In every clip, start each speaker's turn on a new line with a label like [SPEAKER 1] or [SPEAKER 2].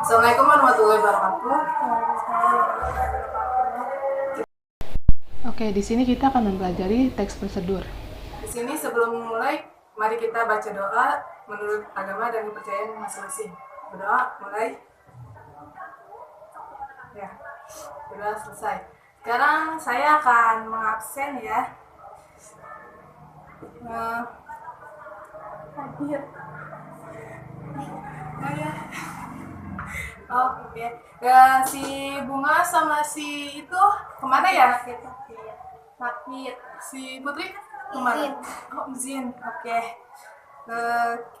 [SPEAKER 1] Assalamualaikum warahmatullahi wabarakatuh.
[SPEAKER 2] Oke, di sini kita akan mempelajari teks prosedur.
[SPEAKER 1] Di sini sebelum memulai, mari kita baca doa menurut agama dan kepercayaan masing-masing. Berdoa, mulai. Ya, sudah selesai. Sekarang saya akan mengabsen ya. Hadir. Oh, oke. Si Bunga sama si itu kemana ya? Sakit. Si Putri kemana? Oh, izin. Oke.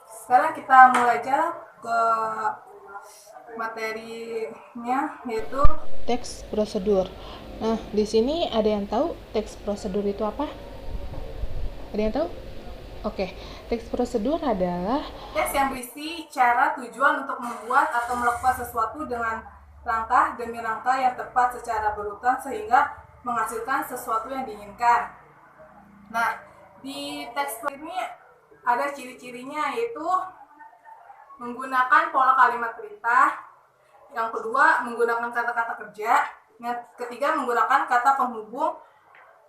[SPEAKER 1] Sekarang kita mulai aja ke materinya, yaitu
[SPEAKER 2] Teks prosedur. Nah, di sini ada yang tahu teks prosedur itu apa? Ada yang tahu? Oke, teks prosedur adalah
[SPEAKER 1] teks yang berisi cara, tujuan untuk membuat atau melakukan sesuatu dengan langkah demi langkah yang tepat secara berurutan sehingga menghasilkan sesuatu yang diinginkan. Nah, di teks ini ada ciri-cirinya, yaitu menggunakan pola kalimat perintah, yang kedua menggunakan kata-kata kerja, yang ketiga menggunakan kata penghubung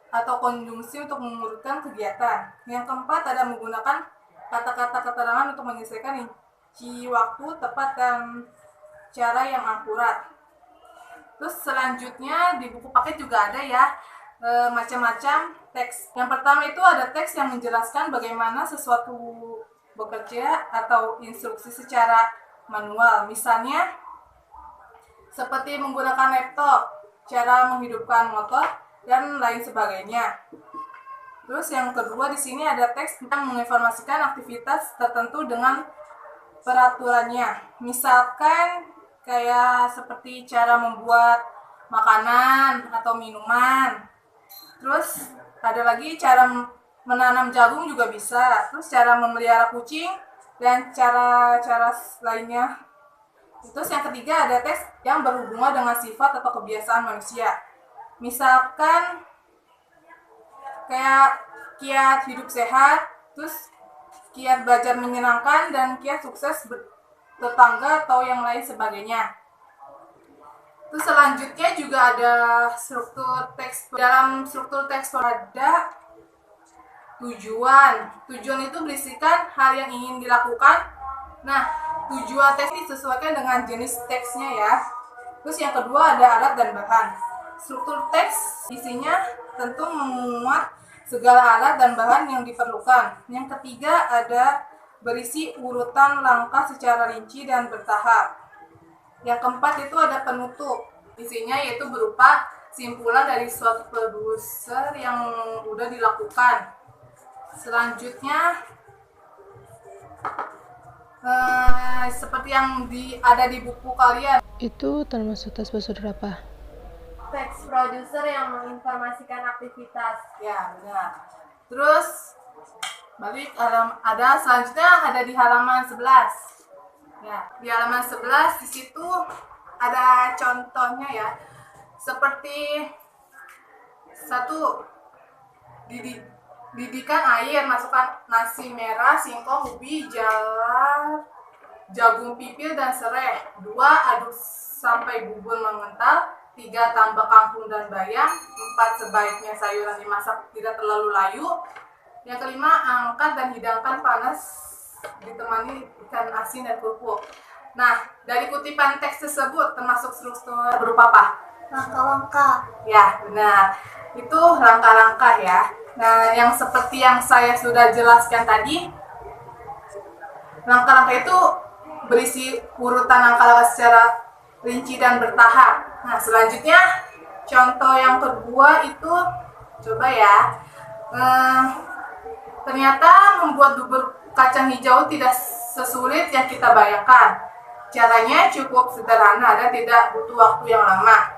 [SPEAKER 1] atau konjungsi untuk mengurutkan kegiatan, yang keempat ada menggunakan kata-kata keterangan untuk menyelesaikan rinci waktu tepat dan cara yang akurat. Terus selanjutnya di buku paket juga ada ya macam-macam teks. Yang pertama itu ada teks yang menjelaskan bagaimana sesuatu bekerja atau instruksi secara manual. Misalnya seperti menggunakan laptop, cara menghidupkan motor, dan lain sebagainya. Terus yang kedua di sini ada teks yang menginformasikan aktivitas tertentu dengan peraturannya. Misalkan kayak seperti cara membuat makanan atau minuman. Terus ada lagi cara menanam jagung juga bisa. Terus cara memelihara kucing dan cara-cara lainnya. Terus yang ketiga ada teks yang berhubungan dengan sifat atau kebiasaan manusia. Misalkan kayak kiat hidup sehat, terus kiat belajar menyenangkan, dan kiat sukses bertetangga atau yang lain sebagainya. Terus selanjutnya juga ada struktur teks. Dalam struktur teks ada tujuan. Tujuan itu berisikan hal yang ingin dilakukan. Nah, tujuan teks disesuaikan dengan jenis teksnya ya. Terus yang kedua ada alat dan bahan. Struktur teks isinya tentu memuat segala alat dan bahan yang diperlukan. Yang ketiga ada berisi urutan langkah secara rinci dan bertahap. Yang keempat itu ada penutup. Isinya yaitu berupa simpulan dari suatu produser yang sudah dilakukan. Selanjutnya seperti yang ada di buku kalian.
[SPEAKER 2] itu termasuk teks prosedur apa?
[SPEAKER 3] Teks produser yang menginformasikan aktivitas.
[SPEAKER 1] Ya, benar. Terus balik ada selanjutnya ada di halaman 11. Ya, di halaman 11 di situ ada contohnya ya. Seperti satu didikan air, masukkan nasi merah, singkong, ubi, jagung pipil dan serai. 2. Aduk sampai bubur mengental. 3. Tambah kangkung dan bayam. 4. Sebaiknya sayuran dimasak tidak terlalu layu. Yang kelima, angkat dan hidangkan panas ditemani ikan asin dan kerupuk. Nah, dari kutipan teks tersebut termasuk struktur berupa apa?
[SPEAKER 3] Langkah-langkah.
[SPEAKER 1] Ya, benar. Itu langkah-langkah ya. Nah, yang seperti yang saya sudah jelaskan tadi, langkah-langkah itu berisi urutan langkah-langkah secara rinci dan bertahap. Nah, selanjutnya contoh yang kedua itu coba ya. Ternyata membuat bubur kacang hijau tidak sesulit yang kita bayangkan. Caranya cukup sederhana dan tidak butuh waktu yang lama.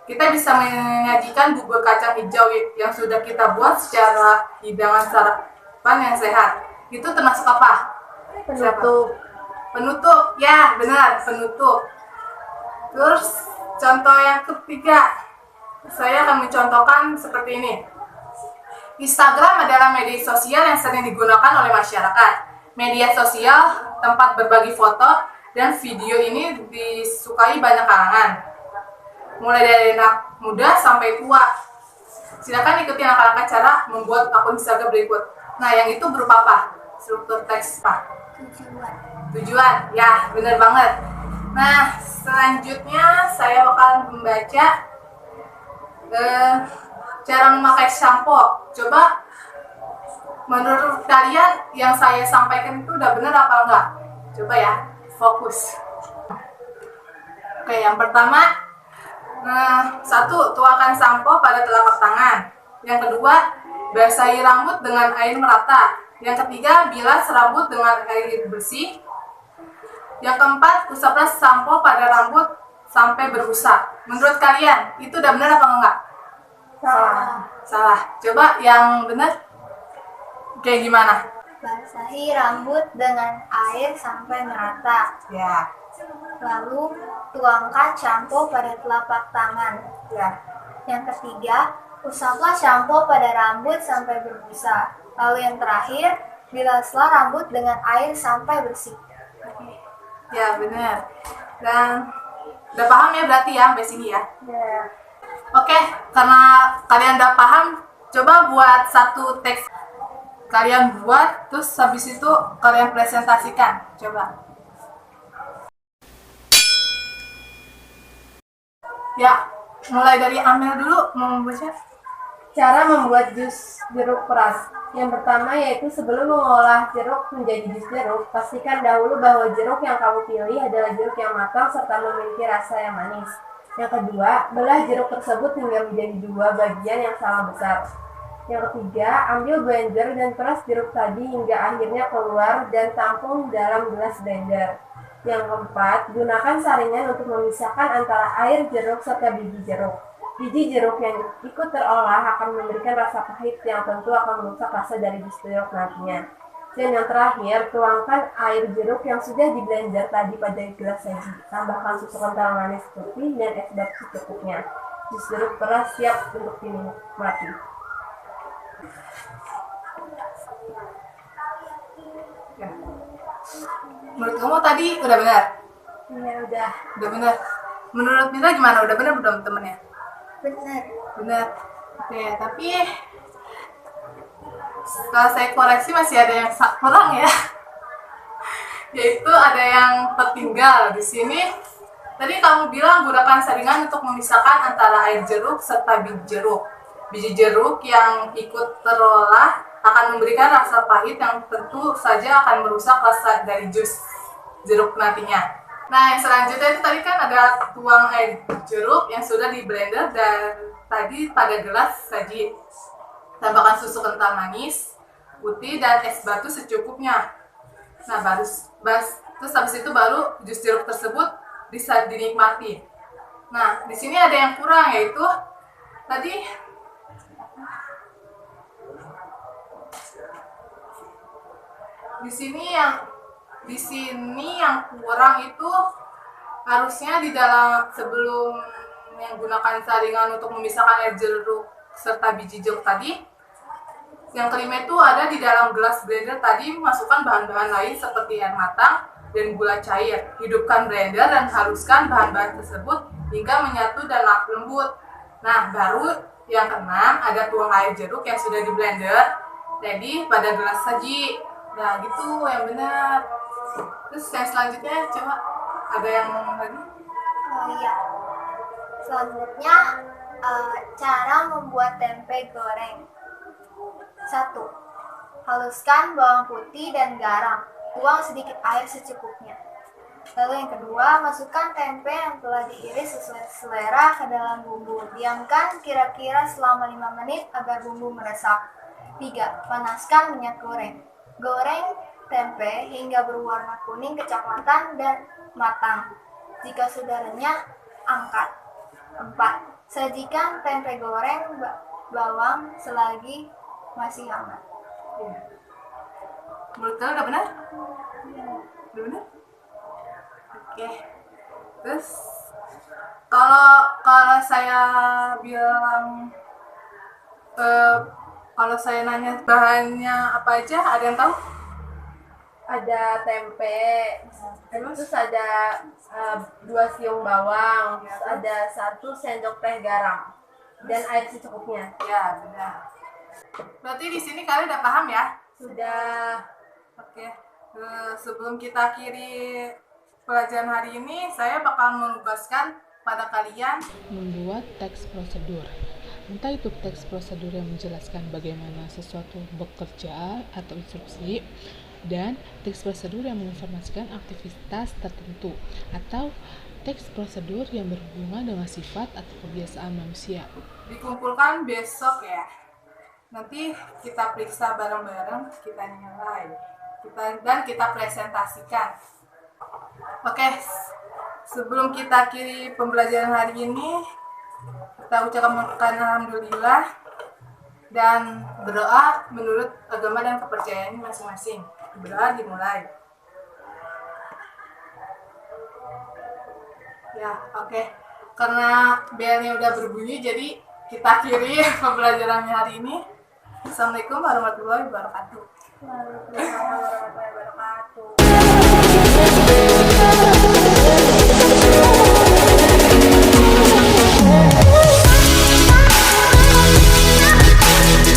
[SPEAKER 1] Kita bisa menyajikan bubur kacang hijau yang sudah kita buat secara hidangan sarapan yang sehat. Itu termasuk apa?
[SPEAKER 3] Penutup.
[SPEAKER 1] Penutup, ya benar, penutup. Terus contoh yang ketiga, saya akan mencontohkan seperti ini. Instagram adalah media sosial yang sering digunakan oleh masyarakat. Media sosial tempat berbagi foto dan video ini disukai banyak kalangan, mulai dari anak muda sampai tua. Silakan ikuti langkah-langkah cara membuat akun Instagram berikut. Nah, yang itu berupa apa? Struktur teks, Pak. Tujuan, ya benar banget. Nah, selanjutnya saya bakal membaca cara memakai sampo. Coba menurut kalian yang saya sampaikan itu udah benar apa enggak? Coba ya, fokus. Oke, yang pertama, satu, tuangkan sampo pada telapak tangan. Yang kedua, basahi rambut dengan air merata. Yang ketiga, bilas rambut dengan air bersih. Yang keempat, usaplah sampo pada rambut sampai berbusa. Menurut kalian, itu udah benar apa enggak? Salah. Coba yang benar kayak gimana?
[SPEAKER 3] Basahi rambut dengan air sampai merata.
[SPEAKER 1] Ya,
[SPEAKER 3] Lalu tuangkan shampoo pada telapak tangan.
[SPEAKER 1] ya.
[SPEAKER 3] Yang ketiga, usaplah shampoo pada rambut sampai berbusa. Lalu yang terakhir, bilaslah rambut dengan air sampai bersih.
[SPEAKER 1] Ya, benar. Dan udah paham ya berarti ya sampai sini ya?
[SPEAKER 3] Ya.
[SPEAKER 1] Oke, karena kalian udah paham, coba buat satu teks kalian buat, terus habis itu kalian presentasikan. Coba. Ya, mulai dari Amel dulu mau membaca.
[SPEAKER 3] Cara membuat jus jeruk peras. Yang pertama yaitu sebelum mengolah jeruk menjadi jus jeruk, pastikan dahulu bahwa jeruk yang kamu pilih adalah jeruk yang matang serta memiliki rasa yang manis. Yang kedua, belah jeruk tersebut hingga menjadi dua bagian yang sama besar. Yang ketiga, ambil blender dan peras jeruk tadi hingga akhirnya keluar dan tampung dalam gelas blender. Yang keempat, gunakan saringan untuk memisahkan antara air jeruk serta biji jeruk. Biji jeruk yang ikut terolah akan memberikan rasa pahit yang tentu akan merusak rasa dari jus jeruk nantinya. Dan yang terakhir, tuangkan air jeruk yang sudah di blender tadi pada gelas saji. Tambahkan susu kental manis putih dan es batu secukupnya. Jus jeruk peras siap untuk dinikmati.
[SPEAKER 1] Ya. Menurut kamu tadi udah benar?
[SPEAKER 3] Ya udah,
[SPEAKER 1] Udah benar. Menurut Mira gimana? Udah benar belum temennya?
[SPEAKER 3] benar.
[SPEAKER 1] Benar. Oke, tapi setelah saya koreksi masih ada yang kurang ya. Yaitu ada yang tertinggal di sini. Tadi kamu bilang gunakan saringan untuk memisahkan antara air jeruk serta biji jeruk. Biji jeruk yang ikut terolah akan memberikan rasa pahit yang tentu saja akan merusak rasa dari jus jeruk nantinya. Nah, yang selanjutnya itu tadi kan ada tuang air jeruk yang sudah di blender dan tadi pada gelas saji. Tambahkan susu kental manis, putih, dan es batu secukupnya. Nah, terus habis itu baru jus jeruk tersebut bisa dinikmati. Nah, di sini ada yang kurang yaitu tadi di sini yang kurang itu harusnya di dalam sebelum yang gunakan saringan untuk memisahkan air jeruk serta biji jeruk tadi. Yang kelima itu ada di dalam gelas blender tadi, masukkan bahan-bahan lain seperti air matang dan gula cair. Hidupkan blender dan haluskan bahan-bahan tersebut hingga menyatu dan lembut. Nah, baru yang keenam ada tuang air jeruk yang sudah di blender jadi pada gelas saji. Nah, gitu yang benar. Terus yang selanjutnya coba ada yang lagi?
[SPEAKER 3] Oh iya. Selanjutnya cara membuat tempe goreng. 1. Haluskan bawang putih dan garam. Tuang sedikit air secukupnya. Lalu yang kedua, masukkan tempe yang telah diiris sesuai selera ke dalam bumbu. Diamkan kira-kira selama 5 menit agar bumbu meresap. 3. Panaskan minyak goreng. Goreng tempe hingga berwarna kuning kecoklatan dan matang. Jika sudah renyah, angkat. 4. Sajikan tempe goreng bawang selagi masih hangat.
[SPEAKER 1] Menurut kalian udah benar? Udah benar? Oke. Terus kalau saya bilang kalau saya nanya bahannya apa aja, ada yang tahu?
[SPEAKER 3] ada tempe, terus ada 2 siung bawang, terus ada 1 sendok teh garam, dan air secukupnya.
[SPEAKER 1] Ya, benar. Berarti di sini kalian udah paham ya?
[SPEAKER 3] Sudah.
[SPEAKER 1] Oke. Sebelum kita akhiri pelajaran hari ini, saya bakal menugaskan pada kalian
[SPEAKER 2] Membuat teks prosedur. Entah itu teks prosedur yang menjelaskan bagaimana sesuatu bekerja atau instruksi, dan teks prosedur yang menginformasikan aktivitas tertentu, atau teks prosedur yang berhubungan dengan sifat atau kebiasaan manusia.
[SPEAKER 1] dikumpulkan besok ya. Nanti kita periksa bareng-bareng, kita nilai, dan kita presentasikan. Oke, sebelum kita akhiri pembelajaran hari ini, kita ucapkan alhamdulillah dan berdoa menurut agama dan kepercayaan masing-masing. Berdoa dimulai. Ya, oke. Karena belnya udah berbunyi, jadi kita akhiri pembelajarannya hari ini. Assalamualaikum warahmatullahi wabarakatuh.
[SPEAKER 3] Waalaikumsalam warahmatullahi wabarakatuh.